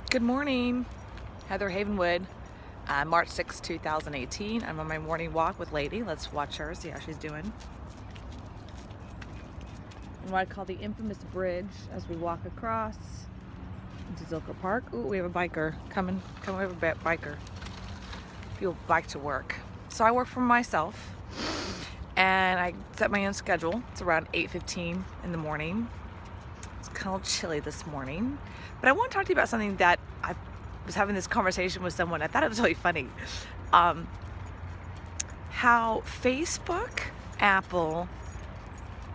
Good morning, Heather Havenwood, March 6, 2018. I'm on my morning walk with Lady. Let's watch her, see how she's doing. And what I call the infamous bridge as we walk across into Zilker Park. Ooh, we have a biker coming. We have a biker. People bike to work. So I work for myself and I set my own schedule. It's around 8:15 in the morning. It's kind of chilly this morning, but I want to talk to you about something that I was having this conversation with someone. I thought it was really funny. How Facebook, Apple,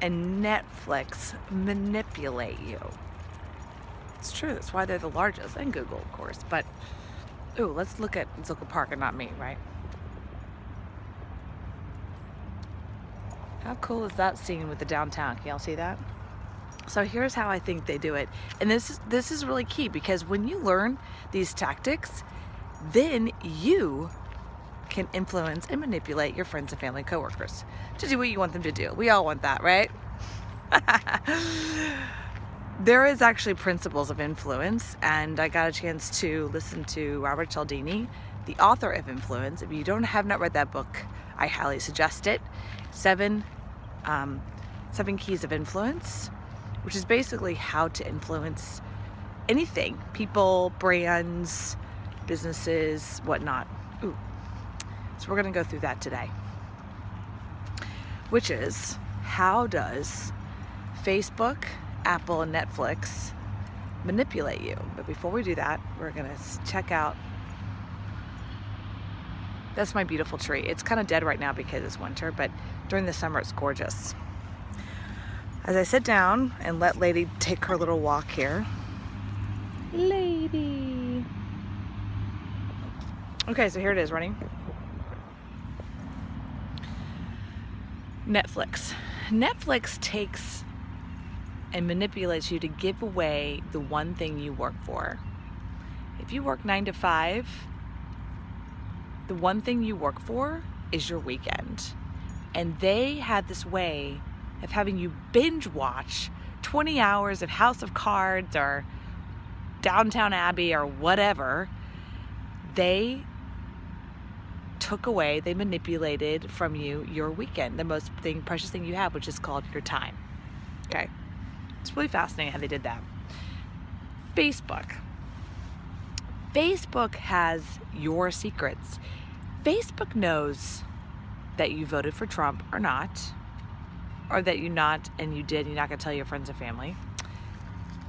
and Netflix manipulate you. It's true. That's why they're the largest, and Google, of course. But ooh, let's look at Zilker Park and not me, right? How cool is that scene with the downtown? Can y'all see that? So here's how I think they do it. And this is really key, because when you learn these tactics, then you can influence and manipulate your friends and family, coworkers to do what you want them to do. We all want that, right? There is actually principles of influence, and I got a chance to listen to Robert Cialdini, the author of Influence. If you have not read that book, I highly suggest it. Seven Keys of Influence, which is basically how to influence anything, people, brands, businesses, whatnot. Ooh. So we're gonna go through that today, which is, how does Facebook, Apple, and Netflix manipulate you? But before we do that, we're gonna check out, that's my beautiful tree. It's kind of dead right now because it's winter, but during the summer it's gorgeous. As I sit down and let Lady take her little walk here. Lady. Okay, so here it is, running. Netflix. Netflix takes and manipulates you to give away the one thing you work for. If you work 9 to 5, the one thing you work for is your weekend. And they have this way of having you binge watch 20 hours of House of Cards or Downton Abbey or whatever. They took away, they manipulated from you your weekend, the most precious thing you have, which is called your time. Okay, it's really fascinating how they did that. Facebook has your secrets. Facebook knows that you voted for Trump or not, or that you not, and you did, you're not gonna tell your friends and family.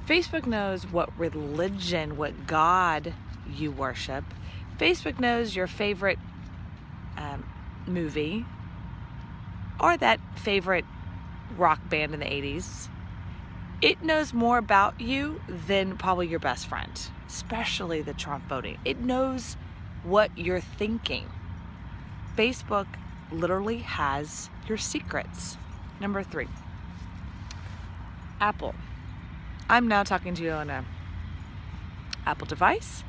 Facebook knows what religion, what God you worship. Facebook knows your favorite movie, or that favorite rock band in the 80s. It knows more about you than probably your best friend, especially the Trump voting. It knows what you're thinking. Facebook literally has your secrets. Number 3, Apple. I'm now talking to you on an Apple device.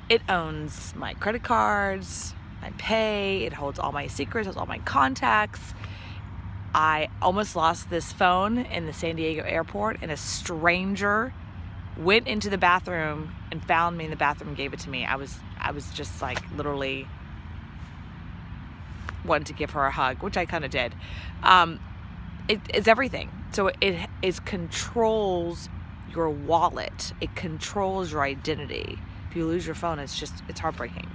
It owns my credit cards, my pay, it holds all my secrets, it holds all my contacts. I almost lost this phone in the San Diego airport, and a stranger went into the bathroom and found me in the bathroom and gave it to me. I was just like literally wanted to give her a hug, which I kind of did. It's everything. So it controls your wallet. It controls your identity. If you lose your phone, it's heartbreaking.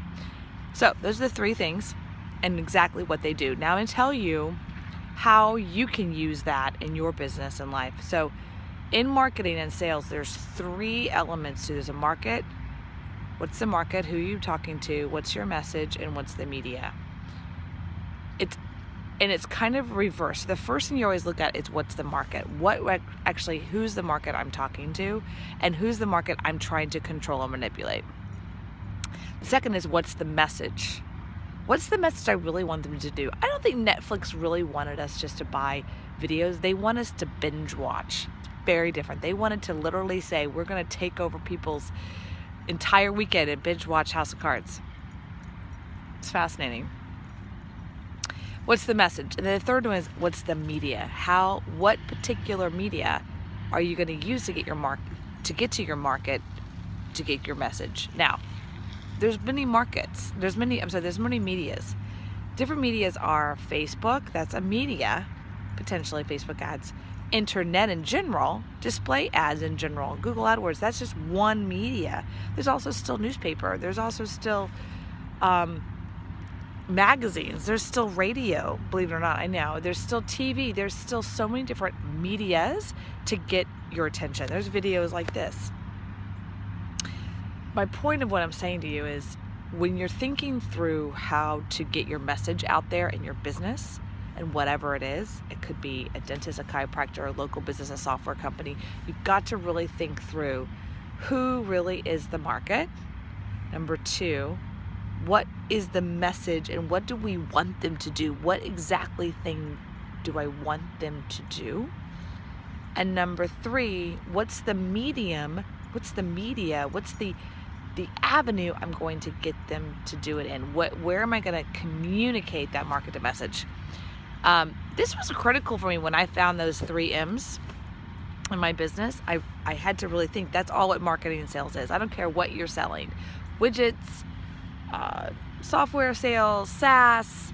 So those are the 3 things and exactly what they do. Now I'm going to tell you how you can use that in your business and life. So in marketing and sales, there's 3 elements to it. There's a market. What's the market? Who are you talking to? What's your message? And what's the media? It's kind of reversed. The first thing you always look at is what's the market? Who's the market I'm talking to, and who's the market I'm trying to control and manipulate? The second is, what's the message? What's the message I really want them to do? I don't think Netflix really wanted us just to buy videos. They want us to binge watch. It's very different. They wanted to literally say, we're going to take over people's entire weekend and binge watch House of Cards. It's fascinating. What's the message? And then the third one is, what's the media? What particular media are you going to use to get to your market to get your message. Now, there's many markets. There's many medias. Different medias are Facebook, that's a media, potentially Facebook ads. Internet in general, display ads in general, Google AdWords, that's just one media. There's also still newspaper. There's also still magazines. There's still radio, believe it or not. I know. There's still TV. There's still so many different medias to get your attention. There's videos like this. My point of what I'm saying to you is, when you're thinking through how to get your message out there in your business, and whatever it is, it could be a dentist, a chiropractor, a local business, a software company, you've got to really think through who really is the market. Number two, what is the message and what do we want them to do? What exactly thing do I want them to do? And number three, what's the medium? What's the media? What's the avenue I'm going to get them to do it in? Where am I going to communicate that marketed message? This was critical for me when I found those 3 M's in my business. I had to really think that's all what marketing and sales is. I don't care what you're selling. Widgets, software sales, SaaS,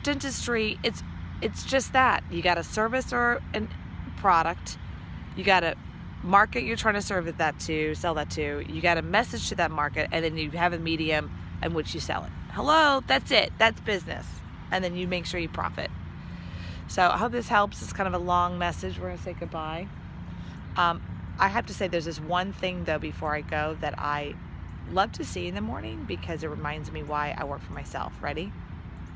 dentistry. It's just that. You got a service or a product. You got a market you're trying to sell that to. You got a message to that market, and then you have a medium in which you sell it. Hello, that's it. That's business. And then you make sure you profit. So I hope this helps. It's kind of a long message. We're going to say goodbye. I have to say there's this one thing, though, before I go that I love to see in the morning because it reminds me why I work for myself. Ready?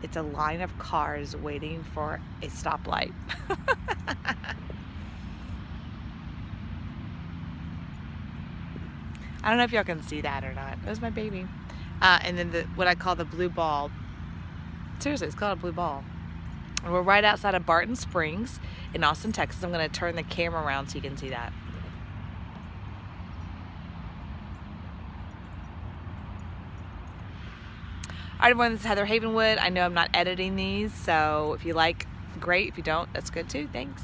It's a line of cars waiting for a stoplight. I don't know if y'all can see that or not. It was my baby. And then what I call the blue ball. Seriously, it's called a blue ball. And we're right outside of Barton Springs in Austin, Texas. I'm going to turn the camera around so you can see that. All right, everyone, this is Heather Havenwood. I know I'm not editing these, so if you like, great. If you don't, that's good too. Thanks.